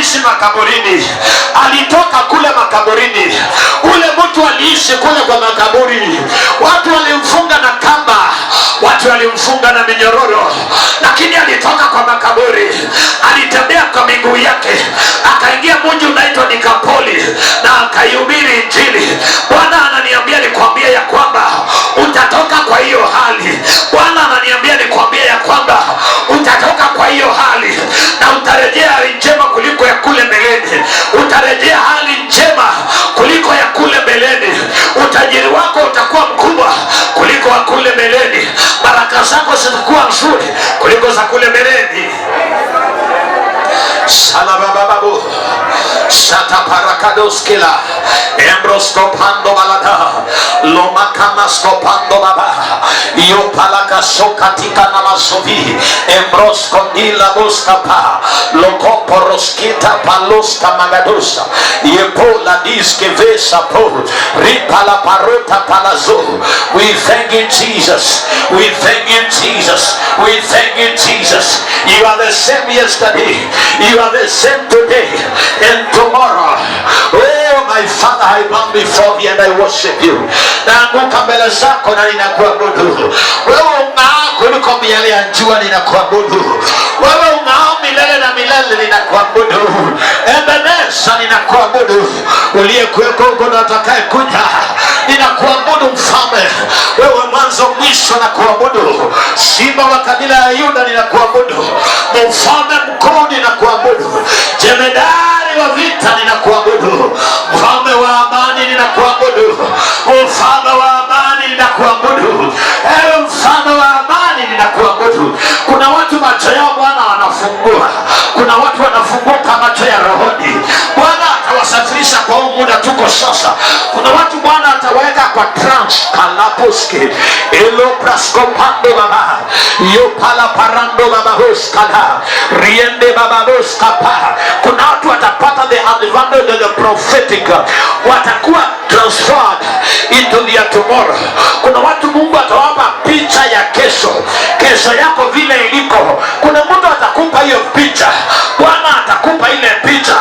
aliishi makaburini, alitoka kule makaburini. Ule mtu aliishi kule kwa makaburi, watu walimfunga na kamba, watu walimfunga na minyororo, lakini alitoka kwa makaburi, alitembea kwa miguu yake, akaingia mji unaitwa Nikapoli na akaihubiri Injili. Bwana ananiambia nikwambie ya kwamba utatoka kwa hiyo hali. Bwana ananiambia nikwambie ya kwamba utatoka kwa hiyo hali na utarejea hali njema kuliko ya kule mbeleni. Utarejea hali njema kuliko ya kule mbeleni. Utajiri wako utakuwa mkubwa kuliko wa kule mbeleni. Baraka zako zitakuwa nzuri kuliko za kule mbeleni. Salabababu Shata parakadoskila Embroskopando balada Lomakanaskopando baba Yopalaka sokatika namasovi Embroskondila buskapa Lokoporoskita paloska magadosa Yepola diske vesa po Ripala parota palazo. We thank you, Jesus. We thank you, Jesus. We thank you, Jesus. You are the same yesterday. You are the same today and tomorrow. Oh my Father, I bow before you and I worship you. Naanguka mbele zako na ninakuabudu. Wewe ung'aa kuliko miale ya jua, ninakuabudu. Wewe ung'aa milele na milele, ninakuabudu. Ebeneza, ninakuabudu. Uliyekuweko huko na atakayekuja, ninakuabudu mfalme. Wewe mwanzo mwisho, nakuabudu. Simba wa kabila ya Yuda, ninakuabudu. Mfalme mkuu, ninakuabudu. Jemedari wa vita, ninakuabudu. Mfalme wa amani, ninakuabudu. Mfalme wa amani, ninakuabudu. Ewe mfalme wa amani, ninakuabudu. Kuna watu macho yao Bwana wanafungua. Kuna watu wanafunguka macho ya rohoni. Bwana atawasafirisha kwa huu muda tuko sasa. Kuna watu Bwana ataweka kwa trance kalaposke elo praskopando baba yopala parando baba hoskala riende baba hoskapa. Kuna watu watapata the advantage of the prophetic, watakuwa transferred into their tomorrow. Kuna watu Mungu atawapa picha ya kesho yako vile iliko. Kuna mtu atakupa hiyo picha, Bwana atakupa ile picha,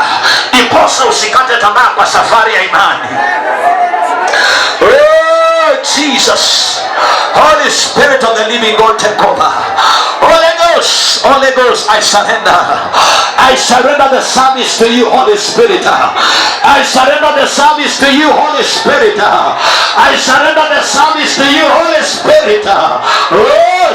ndiposa usikate tamaa kwa safari ya imani. Oh Jesus, Holy Spirit of the living God, take over. Holy Ghost, I surrender. I surrender the service to you, Holy Spirit. I surrender the service to you, Holy Spirit. I surrender the service to you, Holy Spirit. Oh,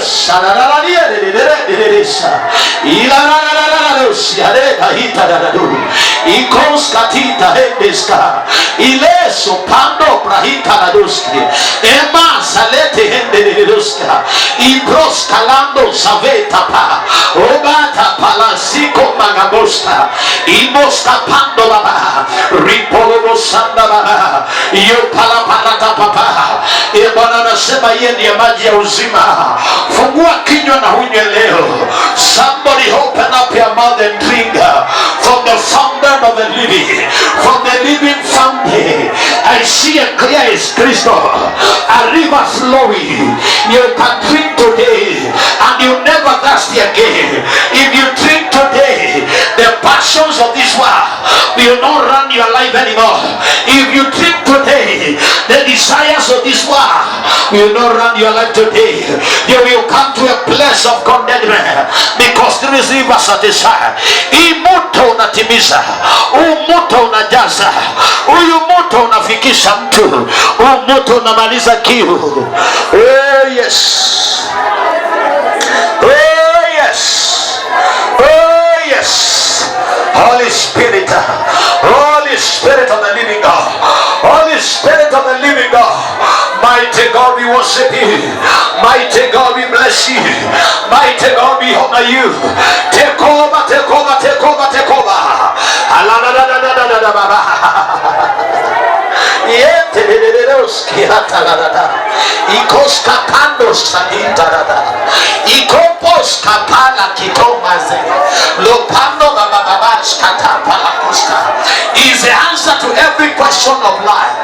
Obata palasiko magabosta imoska pando baba ripolo sanda baba yo pala palata papa. Bwana anasema yeye ndiye maji ya uzima. Fungua kinywa na unywe leo. Somebody open up your mouth and drink from the fountain of the living, from the living fountain. I see a clear as crystal, a river flowing. You can drink today and you never thirsty again. If you drink today, the passions of this world will not run your life anymore. If you drink today, the desires of this world will not run your life today. You will come to a place of contentment because there is river satisfied. Hii moto unatimiza, huu moto unajaza, huyu moto unafikisha mtu, huu moto unamaliza kiu. Oh yes. Holy Spirit of the living God, Holy Spirit of the living God, mighty God, we worship you. Mighty God, we bless you. Mighty God, we honor you. Take over, take over, take over, take over. Ikos kapando sanita ikopos kapala kitomaze lopando babababas katapala kusta is the answer to every question of life.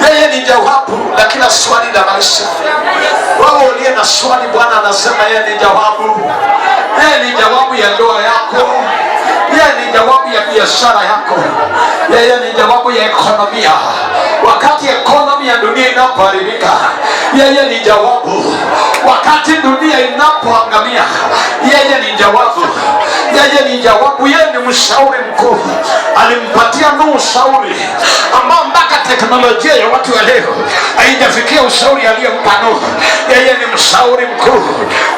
Yeye ni jawabu la kila swali la maisha. Wewe uliye na swali, Bwana anasema yeye ni jawabu. Yeye ni jawabu ya ndoa yako, yeye ni jawabu ya biashara yako, yeye ni jawabu ya ekonomia. Wakati ekonomi ya dunia inapoharibika, yeye ni jawabu. Wakati dunia inapoangamia, yeye ni jawabu. Yeye ni jawabu. Yeye ni mshauri mkuu. Alimpatia Nuhu ushauri ambao mpaka teknolojia ya watu wa leo haijafikia ushauri aliyompa Nuhu. Yeye ni mshauri mkuu.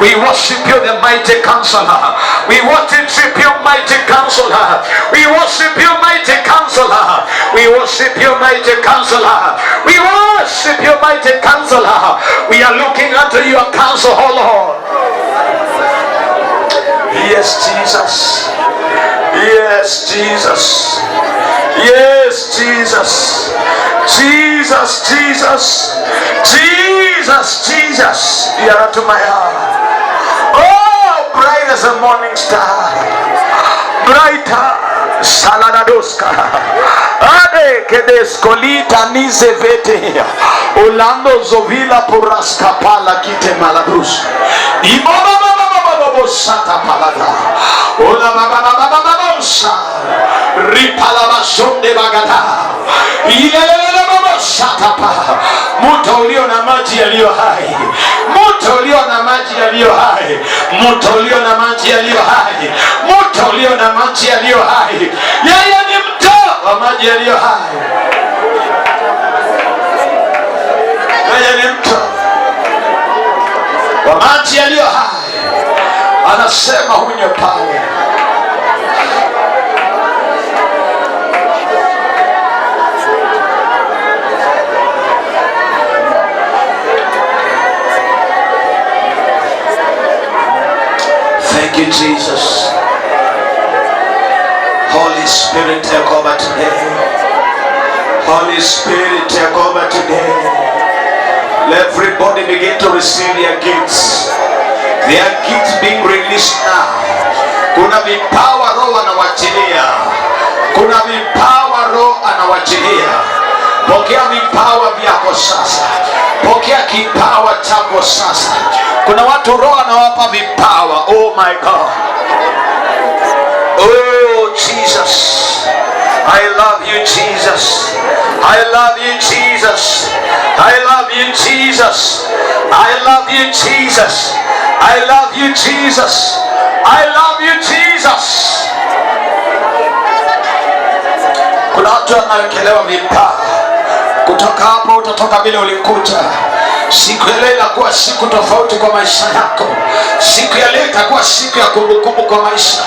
We worship you, the mighty counselor. We worship you, mighty counselor. We worship you, mighty counselor. We worship you, mighty counselor. We worship you, mighty counselor. We are looking unto your counsel, oh Lord. Yes, Jesus. Yes, Jesus. Yes, Jesus. Jesus, Jesus. Jesus, Jesus. You are to my heart. Oh, bright as a morning star. Brighter. Saladadoska. Ade kedeskolita nizevete. Olando zovila puraska pala kite maladus. Sata palada. Ola baba sa. Ripala basonde bagada. Ilelele baba sata pa. Mto ulio na maji yaliyo hai. Mto ulio na maji yaliyo hai. Mto ulio na maji yaliyo hai. Mto ulio na maji yaliyo hai. Yeye ni mto wa maji yaliyo hai. Yeye ni mto wa maji yaliyo hai. Anasema hunywe pale. Thank you, Jesus. Holy Spirit, take over today. Holy Spirit, take over today. Let everybody begin to receive their gifts. Their gifts being released now. Kuna vipawa Roho anawachilia. Kuna vipawa Roho anawachilia. Pokea vipawa vyako sasa. Pokea kipawa chako sasa. Kuna watu Roho anawapa vipawa. Oh my God. Oh Jesus. I love you, Jesus. I love you, Jesus. I love you, Jesus. I love you, Jesus. I love you, Jesus. I love you, Jesus. Kuna watu wanawekelewa vipawa. Kutoka hapo utatoka vile ulikuja. Siku ya leo itakuwa siku tofauti kwa maisha yako. Siku ya leo itakuwa siku ya kumbukumbu kwa maisha.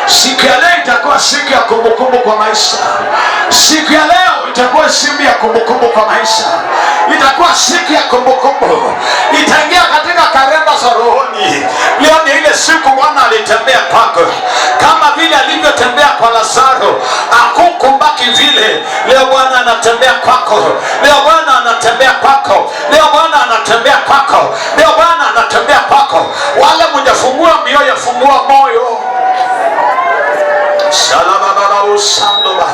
Siku ya leo itakuwa siku ya kumbukumbu kwa maisha. Siku ya leo itakuwa siku ya kumbukumbu kwa maisha. Itakuwa siku ya kumbukumbu. Itaingia katika kalenda za rohoni. Leo ni ile siku Bwana alitembea kwako. Kama vile alivyotembea kwa Lazaro, hakukumbaki vile. Leo Bwana anatembea kwako. Leo Bwana anatembea kwako. Leo Bwana anatembea kwako. Leo Bwana anatembea kwako. Wale mjafungua mioyo, fungua moyo. Shalaba baba usandoba.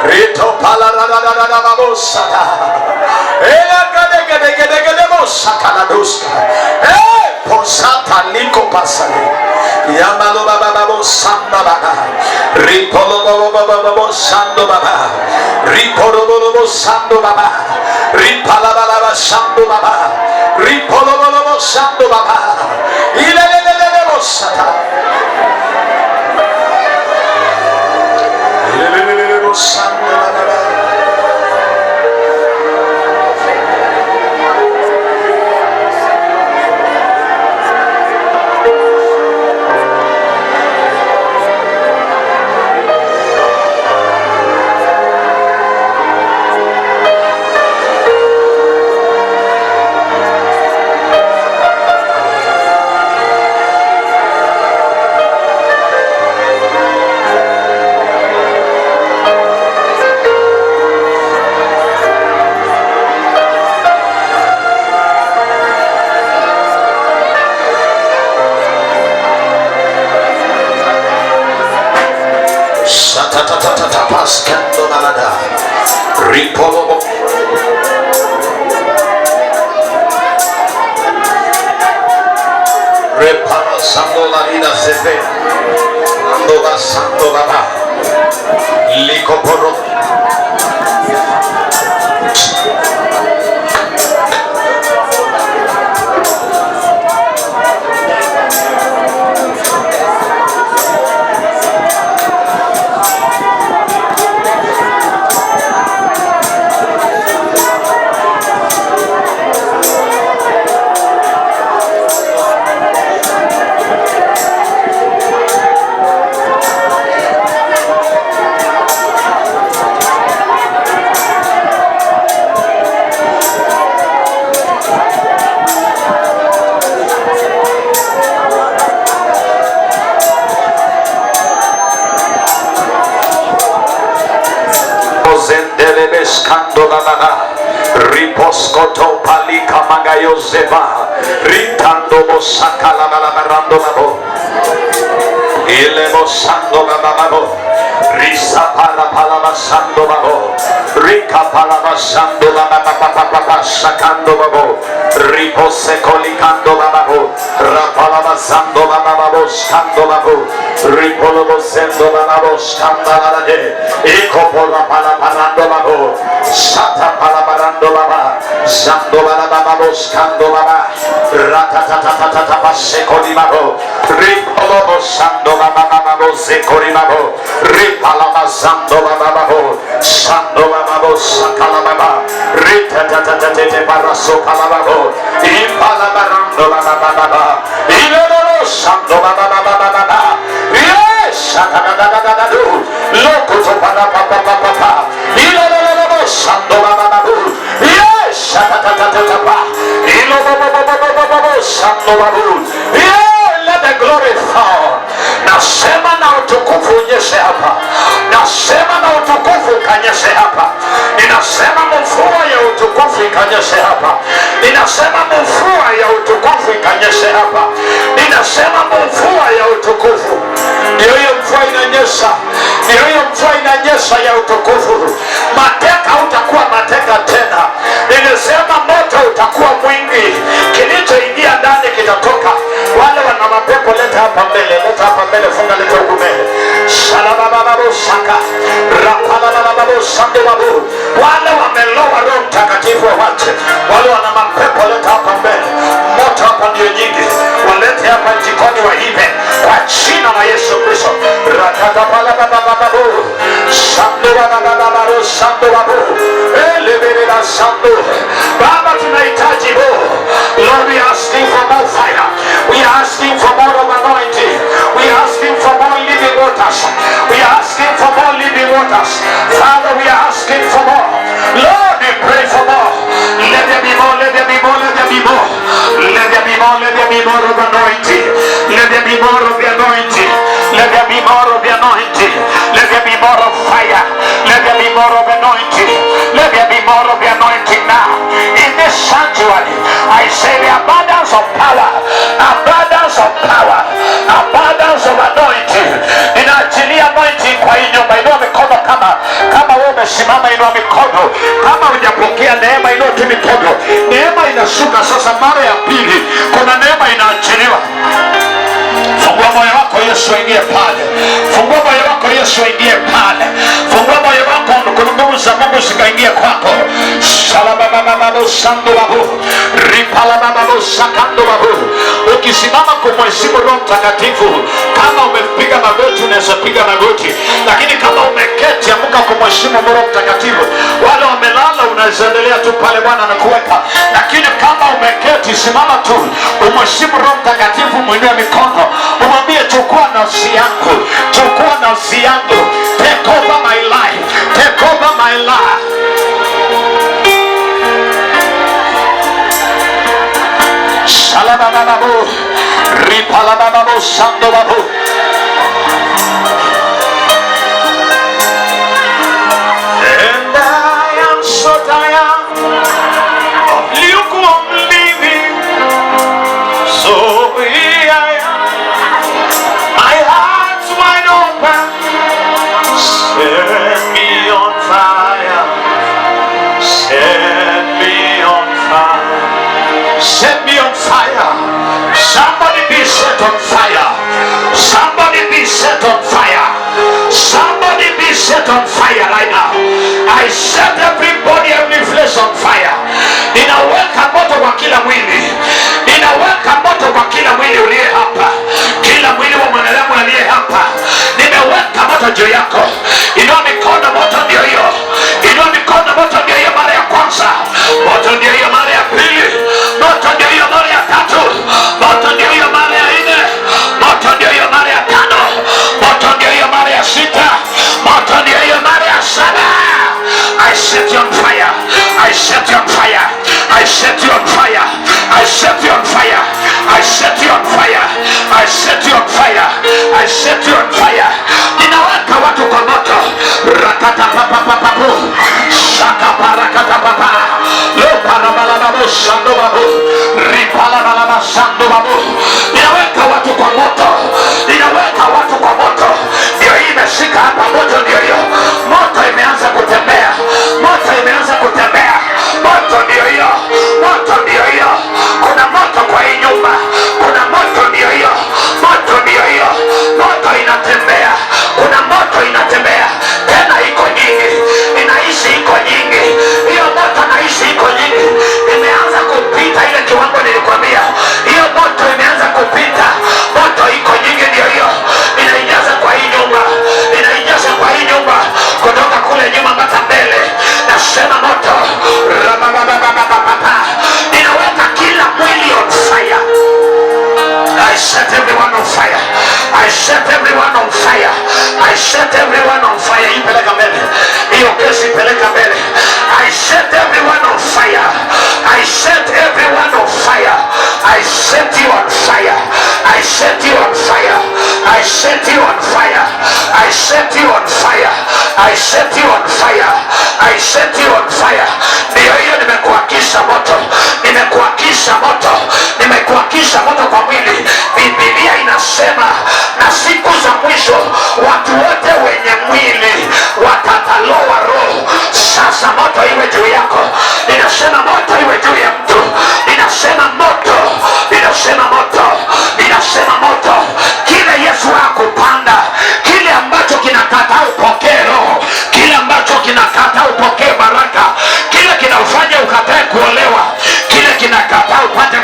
Rito pala radadada babosata. Ela gade bosakana duska. Posata niko pasale. Yamalo baba babo sanda baba. Ripolo baba babo sando baba. Ripolo babo sando baba. Ripala baba sando baba. Ripolo babo sando baba. Ilelelele bosata. Ilelelele bosando baba. Paskando malada ripolo repa para santo la vida se ve. Ando va santo baba. Licoporo. Zendelebeskando baba riposkoto palika magayo zeba ritando bosaka la balabarando babo ile bosando babo risa pala palabasando babo rika palabasando baba sakando babo ripose kolikando babo rapalabasando babo skando babo ripolo sendo babo skanda de ikopola palabarando babo sata palabarando baba sando baba skando baba ratatata pasekoli babo ripolo sando baba zekoli babo ripalabasando babo sando baba sakala baba ritatata baraso kalababo impalabarando baba ilolo sando baba yes sakadadadadu loko to papa ilolo sando baba yes sakadadadaba ilolo sando baba let the glory fall. Nasema na utukufu unyeshe hapa. Nasema na utukufu ukanyeshe hapa. Ninasema mvua ya utukufu ikanyeshe hapa. Ninasema mvua ya utukufu ikanyeshe hapa. Ninasema mvua ya utukufu. Ndio hiyo mvua inanyesha. Ndio hiyo mvua inanyesha ya utukufu. Mateka utakuwa mateka tena. Ninasema moto utakuwa mwingi. Kilichoingia ndani kitatoka. Wale wana mapepo leta hapa mbele, leta hapa mbele, funga leta huku mbele. Shalabababo shaka, rapalabababo shandebabu. Wale wamelowa Roho Mtakatifu wawache. Wale wana mapepo leta hapa mbele. Moto hapa ndio nyingi. Walete hapa jikoni waive kwa jina la Yesu Kristo. Rakatapalabababo shandebabababo shandebabu. Elebela shandu. Baba tunahitaji Roho. Lord, we are asking for more fire. We are asking for more of anointing. We are asking for more living waters. We are asking for more living waters. Father, we are asking for more. Lord, we pray for more. Let there be more, let there be more, let there be more. Let there be more, let there be more of anointing. Let there be more of the anointing. Let there be more of the anointing. Let there be more of fire. Let there be more of anointing. Let there be more of the anointing now. In this sanctuary, I say the abundance of power, abundance of power, abundance of anointing. Inaachilia anointing kwa hii nyumba. Inua mikono kama wewe umesimama, inua mikono. Kama hujapokea neema, inua tu mikono. Neema inashuka sasa mara ya pili. Kuna neema inaachiliwa. Fungua moyo wako, Yesu aingie pale. Fungua moyo wako, Yesu aingie pale. Fungua moyo wako, nguvu za Mungu zikaingie kwako. Shalababababo sandobabu. Ripalabababo sakandobabu. Ukisimama kumheshimu Roho Mtakatifu, kama umepiga magoti unaweza piga magoti, lakini kama umeketi amka kumheshimu Roho Mtakatifu. Wale wamelala unaweza endelea tu pale, Bwana anakuweka. Lakini kama umeketi, simama tu umheshimu Roho Mtakatifu, mwinue mikono, umwambie chukua nafsi yangu, chukua nafsi yangu, take over my life, take over my life. Shalabababo, ripalabababo, sandobabu. And I am so tired of lukewarm living, so here I am, my heart's wide open. Set me on fire, set me on fire, set me on fire. Somebody be set on right now. I set everybody, every flesh on fire. Ninaweka moto kwa kila mwili. Ninaweka moto kwa kila mwili uliye hapa. Kila mwili wa mwanadamu aliye hapa. Nimeweka moto juu yako. Inua mikono, moto ndio hiyo. Inua mikono, moto ndio hiyo mara ya kwanza. Moto ndio hiyo mara ya pili. Moto ndio hiyo mara ya tatu. Moto ndio hiyo mara ya nne. Moto ndio hiyo mara ya tano. Moto ndio hiyo mara ya sita. Moto ndio hiyo mara ya saba. I set you on fire. I set you on fire. I set you on fire. I set you on fire. I set you on fire. I set you on fire. I set you on fire. Ninaweka watu kwa moto. Rakata papa papa pu. Shaka parakata papa. Lo parabala babu shando babu. Ripala balaba shando babu. Ninaweka watu kwa moto. Ninaweka watu kwa moto. Ndio hii imeshika hapa, moto ndio hiyo. Moto imeanza kutembea. Moto imeanza kutembea. Moto ndio hiyo. Moto ndio hiyo. Kuna moto kwa hii nyumba. Kuna moto ndio hiyo. Moto ndio hiyo. Moto inatembea. Kuna moto inatembea. Tena iko nyingi. Inaishi iko nyingi. Hiyo moto naishi iko nyingi. Imeanza kupita ile kiwango nilikwambia. Hiyo moto imeanza kupita. Moto iko nyingi ndio hiyo. Inaijaza kwa hii nyumba. Inaijaza kwa hii nyumba. Kutoka kule nyuma mpaka mbele. Nasema moto. Ninaweka kila mwili on fire. I set everyone on fire. I set everyone on fire. I set everyone on fire. Ipeleka mbele. Hiyo kesi peleka mbele. I set everyone on fire. I set everyone on fire. I set you on fire. I set you on fire. I set you on fire. I set you on fire. I set you on fire. I set you on fire. Ndio hiyo, nimekuakisha moto. Nimekuakisha moto. Nimekuakisha moto kwa mwili. Biblia inasema na siku za mwisho watu wote wenye mwili watatalowa roho. Sasa moto iwe juu yako. Ninasema moto iwe juu ya mtu. Ninasema moto. Ninasema moto. Ninasema moto. Kile Yesu hakupanda, kile ambacho kinakataa upokee roho, kile ambacho kinakataa upokee baraka, kile kinafanya ukatae kuolewa, kile kinakataa upate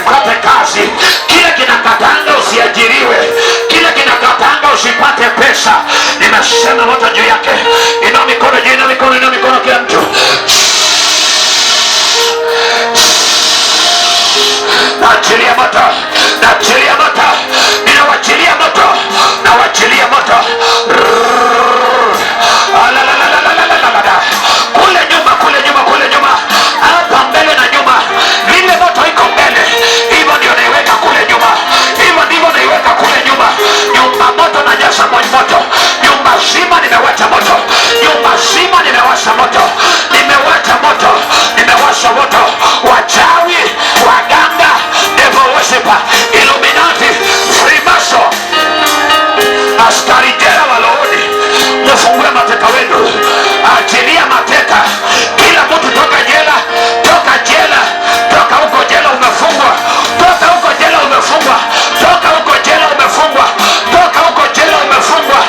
kazi, kile kinakatanga usiajiriwe, kile kinakatanga usipate pesa, nimesema moto juu yake. Inua mikono juu, inua mikono, inua mikono kila mtu. Naachilia moto. Naachilia moto. Ninawachilia moto. Nawachilia moto. Kule nyuma, kule nyuma, kule nyuma. Hapa mbele na nyuma. Vile moto iko mbele, hivyo ndio naiweka kule nyuma. Hivyo ndivyo naiweka kule nyuma. Nyumba moto na jasha moto. Nyumba zima nimewasha moto. Nyumba zima nimewasha moto. Nimewasha moto. Nimewasha moto. Wachawi, waganga, devil worshiper, Illuminati, Freemason, askari jela walodi, mfungue mateka wenu. Achilia mateka. Kila mtu toka jela. Toka jela. Toka huko jela umefungwa. Toka huko jela umefungwa. Toka huko jela umefungwa. Toka huko jela umefungwa.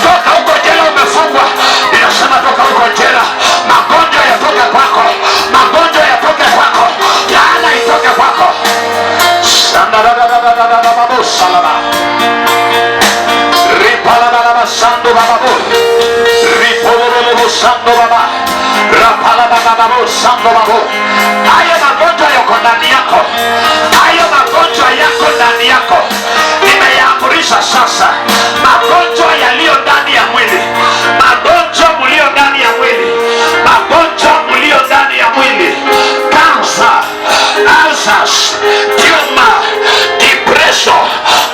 Toka huko jela umefungwa. Ninasema toka huko jela. Magonjwa yatoke kwako. Magonjwa yatoke kwako. Laana itoke kwako. Salama. Ripala sando bababu. Ripolo sando baba. Rapala bababu sando babu. Hayo magonjwa yako ndani yako. Hayo magonjwa yako ndani yako. Nimeyaamrisha sasa. Magonjwa yaliyo ndani ya mwili. Magonjwa mlio ndani ya mwili. Magonjwa mlio ndani ya mwili. Cancer, ulcers, tumor, depression.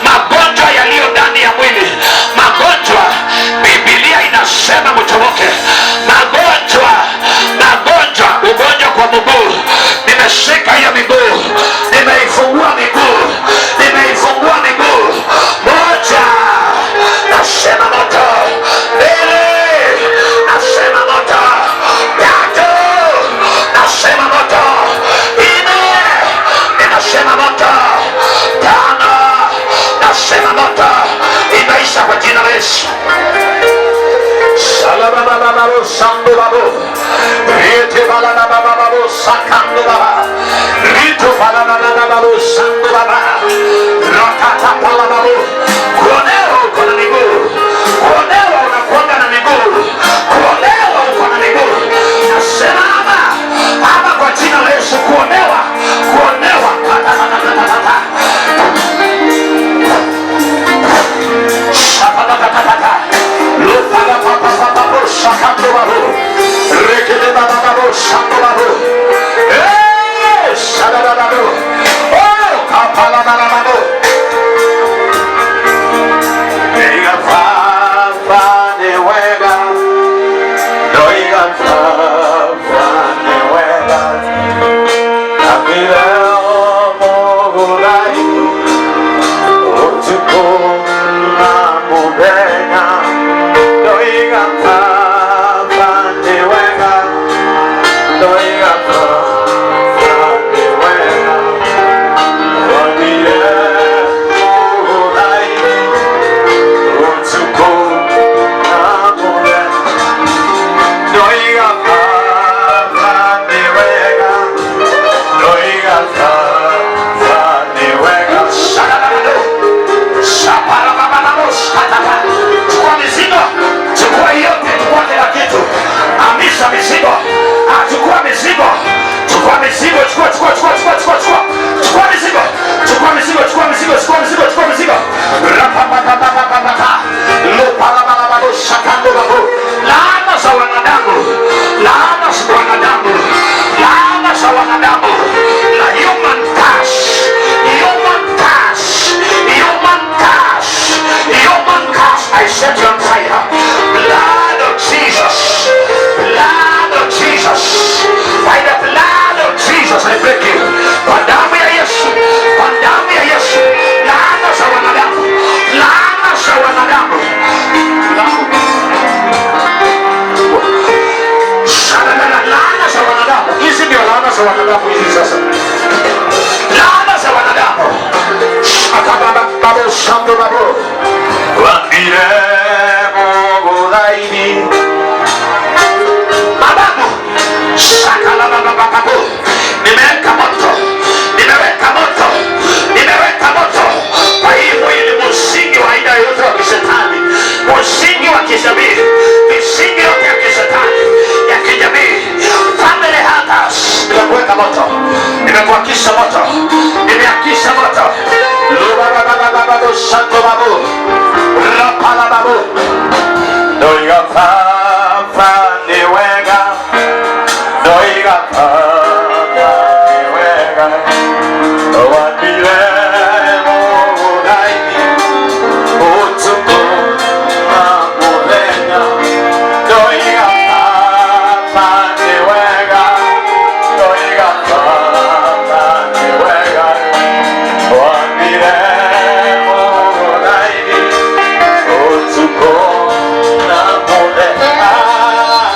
Magonjwa yaliyo ndani ya mwili. Magonjwa Biblia inasema mtoboke. Magonjwa, ugonjwa kwa mguu. Nimeshika hiyo miguu. Nimeifungua miguu. Nimeifungua miguu. Moja. Nasema moto. Mbili. Nasema moto. Tatu. Nasema moto. Nne. Ninasema moto. Tano. Nasema moto. Imeisha kwa jina la Yesu. Salababababo Sambabo Rete Balabababo Sakando Baba Rito Balabababo Sambaba Rakata Balababo. Kuonewa uko na miguu, kuonewa unakuanga na miguu, kuonewa uko na miguu. Nasema ama kwa jina la Yesu, kuonewa, kuonewa. Nimekuakisha moto, nimeakisha moto. Lubabababababo santo babu, rapala babu. Doiga papa niwega, doiga papa niwega. Wadile mudaini, utuku na mulenya. Doiga papa niwega, doiga papa niwega. Wadile mudaini, utuku na mulenya.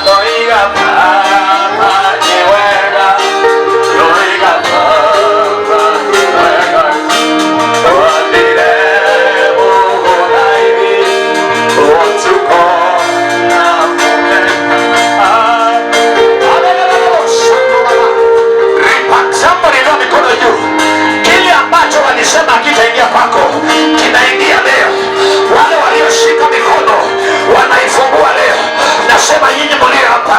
Doiga papa niwega, doiga papa niwega. Wadile mudaini, utuku na mulenya. Somebody inua mikono juu. Kile ambacho walisema hakitaingia kwako kinaingia leo. Wale walioshika mikono wanaifungua leo. Nasema nyinyi mlio hapa,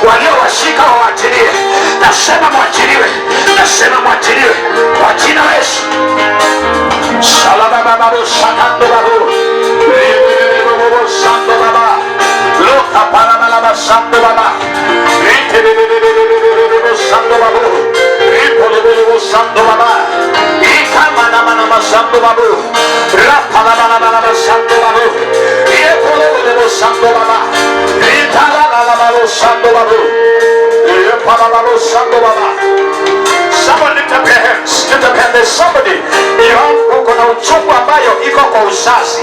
waliowashika wawaachilie. Nasema mwachiliwe, nasema mwachiliwe kwa jina la Yesu. Salabababu sakando babu, libibibibibu sando baba, loka paramalaba sando baba, libibibibibu sando babu, libibibibibu sando baba, ikamanamana sando babu, rapalabalaba sando babu, libibibibibu sando baba, litalalababu sando babu, libibibibibu sando baba. Someone lift up your hands. Lift up your hands. There's somebody. Uko na uchungu ambayo iko kwa uzazi,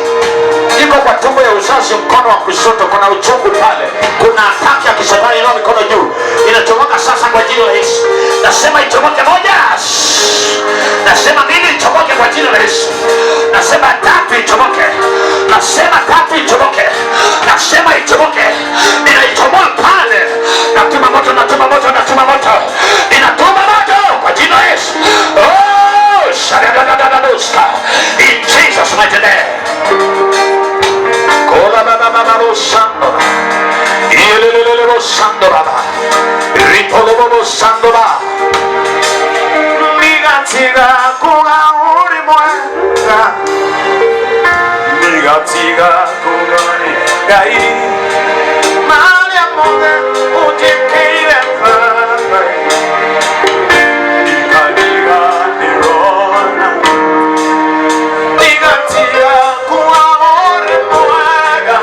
iko kwa tumbo ya uzazi, mkono wa kushoto kuna uchungu pale. Kuna ataki ya kishetani. Inua mikono juu. Inachomoka sasa kwa jina la Yesu. Nasema ichomoke moja. Nasema mbili ichomoke kwa jina la Yesu. Nasema tatu ichomoke. Nasema tatu ichomoke. Nasema ichomoke. sandoraba. Ripolobo sandora. Migatiga kuna ulimwenga. Migatiga kuna gai. Maria moge ujikile fama. Ikadiga nirona. Migatiga kuna ulimwenga.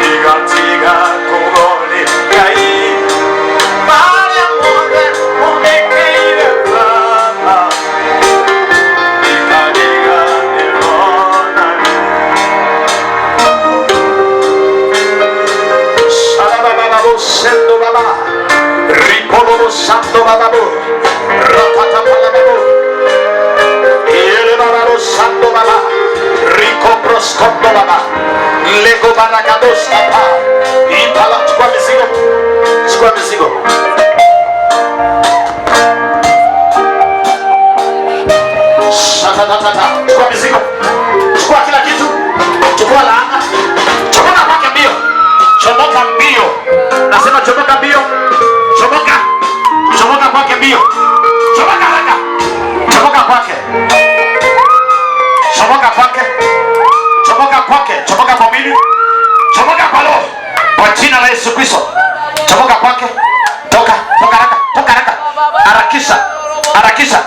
Migatiga kuna gai. Maria moge ujikile fama. Ikadiga nirona. Sendo baba, ripolo santo bababu, rakata palababu, ele bababu santo baba, rico proscondo baba, lego barakados kapa, ipala chukua mizigo, chukua mizigo. Shatatatata, chukua mizigo, chukua kila kitu, chukua laana, chukua kwake mbio, chomoka mbio. Nasema chomoka mbio, chomoka, chomoka kwake mbio, chomoka haraka, chomoka kwake, chomoka kwake, chomoka kwake, chomoka kwa mwili, chomoka kwa roho, kwa jina la Yesu Kristo, chomoka kwake, toka, toka haraka, harakisha, harakisha.